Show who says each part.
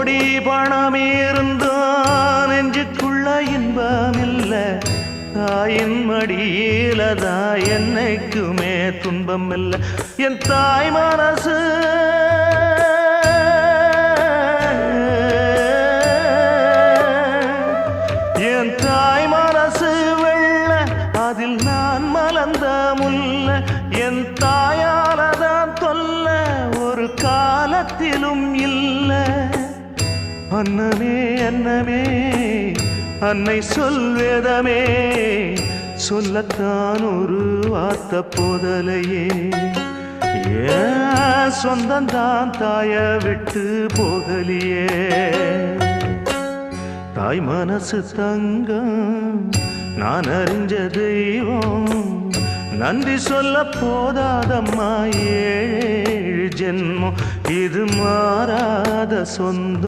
Speaker 1: கோடி பணம் இருந்தான் நெஞ்சுக்குள்ள இன்பமில்ல தாயின் மடியிலதா என்னைக்குமே துன்பம் இல்லை என் தாய் மனசு என் தாய் மனசு வெள்ள அதில் நான் மலர்ந்த முல்ல என் தாயாலதான் தொல்ல ஒரு காலத்திலும் இல்லை அன்னமே அன்னமே அன்னை சொல்வேதமே சொல்லத்தான் ஒரு வார்த்தை போதலையே ஏன் சொந்தந்தான் தாய விட்டு போகலியே தாய் மனசு தங்கம் நான் அறிஞ்ச தெய்வம் நன்றி சொல்ல போதாதம்மா ஏழு ஜென்மம் இது மாறாத சொந்தம்